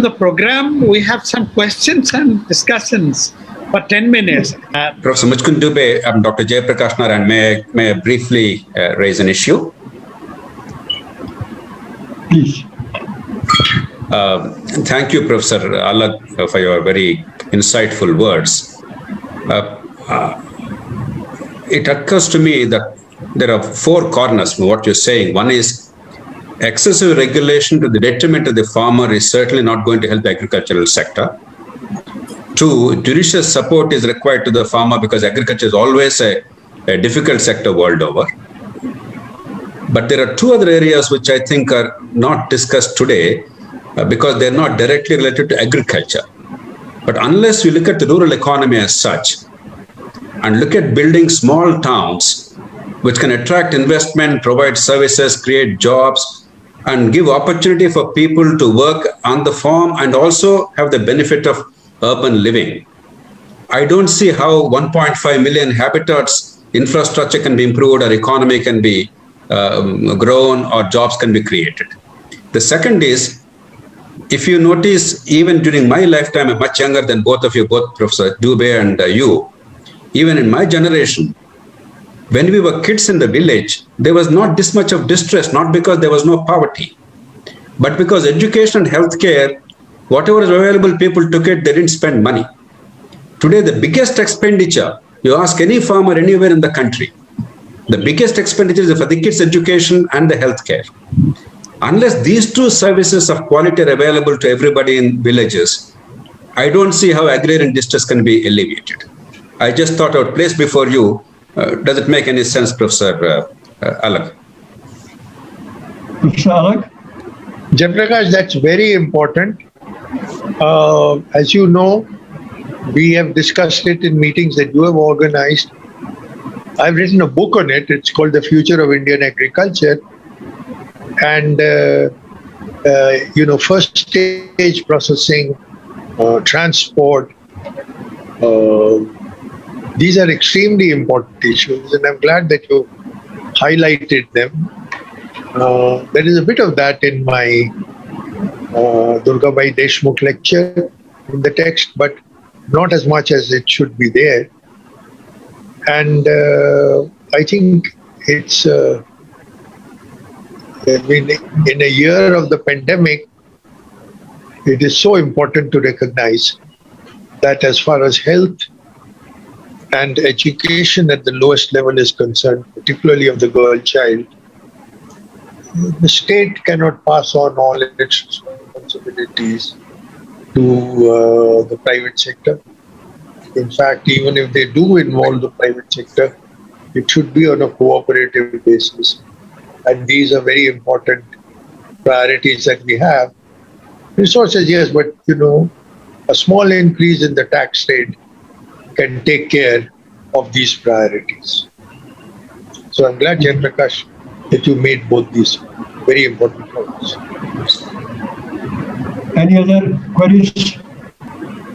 the program. We have some questions and discussions for 10 minutes. Professor Muchkund Dubey, I'm Dr. Jayaprakash Narayan. May I briefly raise an issue? Please. Thank you, Professor Alag, for your very insightful words. It occurs to me that there are four corners from what you're saying. One is excessive regulation to the detriment of the farmer is certainly not going to help the agricultural sector. Two, judicious support is required to the farmer because agriculture is always a difficult sector world over. But there are two other areas which I think are not discussed today because they're not directly related to agriculture. But unless we look at the rural economy as such and look at building small towns which can attract investment, provide services, create jobs, and give opportunity for people to work on the farm and also have the benefit of urban living, I don't see how 1.5 million habitats infrastructure can be improved or economy can be grown or jobs can be created. The second is, if you notice, even during my lifetime, I'm much younger than both of you, both Professor Dubey and you, even in my generation, when we were kids in the village, there was not this much of distress, not because there was no poverty, but because education and healthcare, whatever is available, people took it, they didn't spend money. Today, the biggest expenditure, you ask any farmer anywhere in the country, the biggest expenditure is for the kids' education and the healthcare. Unless these two services of quality are available to everybody in villages, I don't see how agrarian distress can be alleviated. I just thought I would place before you, does it make any sense, Professor Alag? Professor Alag? Jayaprakash, that's very important. As you know, we have discussed it in meetings that you have organized. I've written a book on it. It's called The Future of Indian Agriculture. And, first stage processing, transport, these are extremely important issues. And I'm glad that you highlighted them. There is a bit of that in my Durgabai Deshmukh lecture in the text, but not as much as it should be there. And I think it's in a year of the pandemic, it is so important to recognize that as far as health and education at the lowest level is concerned, particularly of the girl child, the state cannot pass on all its responsibilities to the private sector. In fact, even if they do involve the private sector, it should be on a cooperative basis. And these are very important priorities that we have. Resources, yes, but a small increase in the tax rate can take care of these priorities. So I'm glad, Jayaprakash, that you made both these very important points. Any other queries?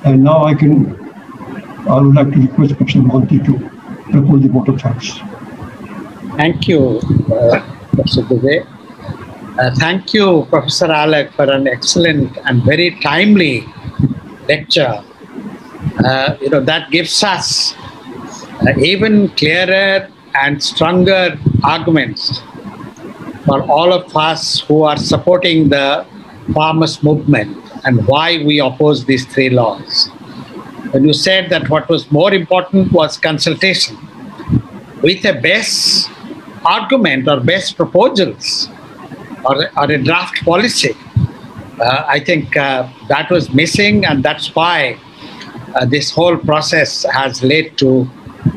And now I would like to request Professor Monty to propose the vote of thanks. Thank you, Professor Dubey. Thank you, Professor Alag, for an excellent and very timely lecture. That gives us even clearer and stronger arguments for all of us who are supporting the farmers' movement and why we oppose these three laws. When you said that what was more important was consultation with a best argument or best proposals or a draft policy, I think that was missing, and that's why this whole process has led to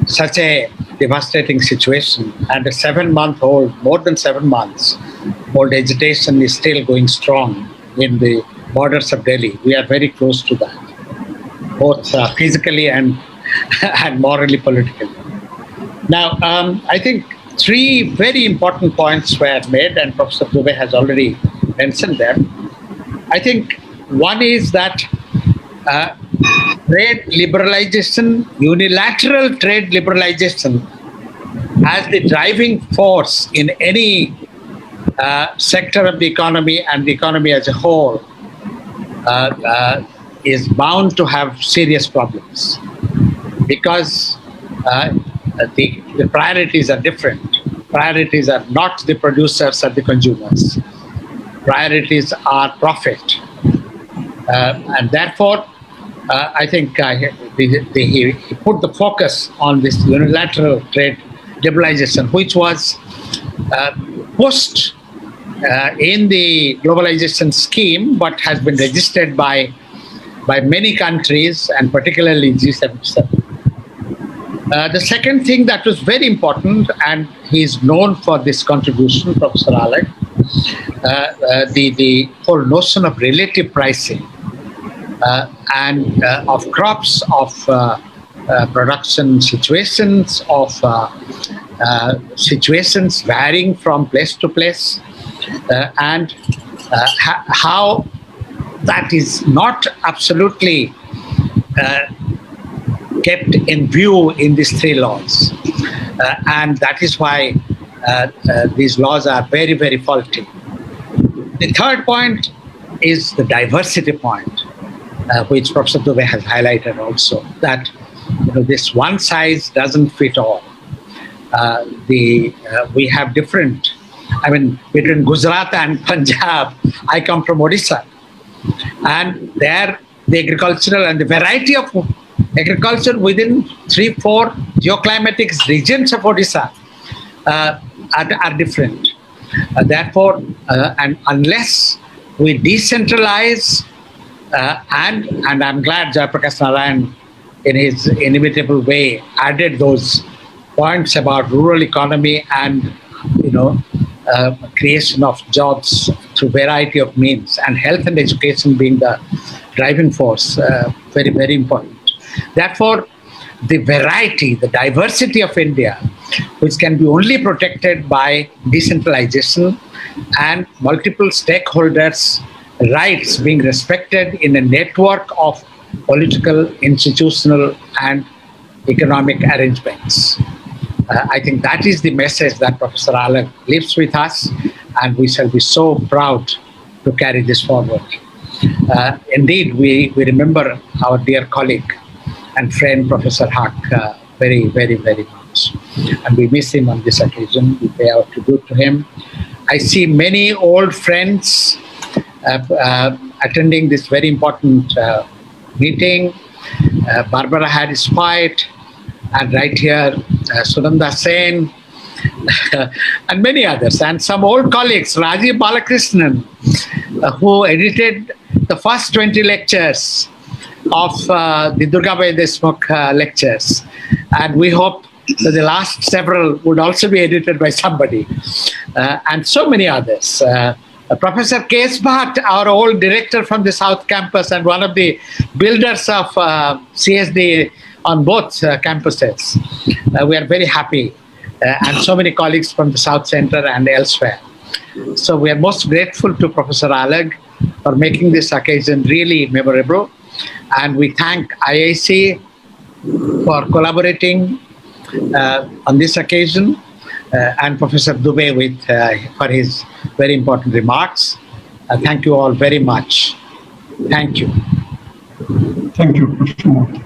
such a devastating situation. And a 7-month-old, more than 7 months old agitation is still going strong in the borders of Delhi. We are very close to that, both physically and morally, politically. Now, I think 3 very important points were made, and Professor Dubey has already mentioned them. I think one is that trade liberalization, unilateral trade liberalization, as the driving force in any sector of the economy and the economy as a whole, is bound to have serious problems because the priorities are different. Priorities are not the producers or the consumers. Priorities are profit. And therefore, I think he put the focus on this unilateral trade liberalization, which was pushed in the globalization scheme, but has been registered by many countries and particularly G77. The second thing that was very important, and he's known for this contribution, Professor Alec, the whole notion of relative pricing and of crops, of production situations, of situations varying from place to place, and how that is not absolutely kept in view in these three laws. And that is why these laws are very, very faulty. The third point is the diversity point, which Professor Dubey has highlighted also, that this one size doesn't fit all. We have different, between Gujarat and Punjab, I come from Odisha, and there the agricultural and the variety of agriculture within 3-4 geoclimatic regions of Odisha are different. Therefore, and unless we decentralize, and I'm glad Jayaprakash Narayan, in his inimitable way, added those points about rural economy and creation of jobs through variety of means, and health and education being the driving force, very, very important. Therefore, the variety, the diversity of India, which can be only protected by decentralization and multiple stakeholders' rights being respected in a network of political, institutional, and economic arrangements. I think that is the message that Professor Alec leaves with us, and we shall be so proud to carry this forward. Indeed, we remember our dear colleague and friend, Professor Haq, very, very, very much. And we miss him on this occasion. We pay our tribute to him. I see many old friends attending this very important meeting. Barbara Harris White, and right here, Sunanda Sen, and many others, and some old colleagues, Rajiv Balakrishnan, who edited the first 20 lectures of the Durgabai Deshmukh lectures. And we hope that the last several would also be edited by somebody, and so many others. Professor K.S. Bhatt, our old director from the South Campus and one of the builders of CSD on both campuses. We are very happy, and so many colleagues from the South Center and elsewhere. So we are most grateful to Professor Alec for making this occasion really memorable, and we thank IIC for collaborating on this occasion, and Professor Dubey for his very important remarks. Thank you all very much. Thank you. Thank you, Professor Mohan.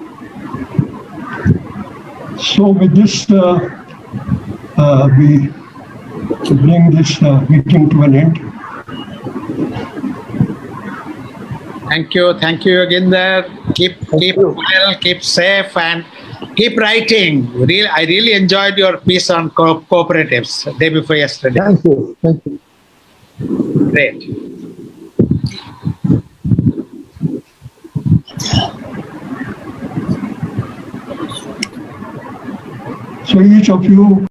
So with this, we bring this meeting to an end. Thank you again there. Keep well, keep safe, and keep writing. I really enjoyed your piece on cooperatives day before yesterday. Thank you. Great. So each of you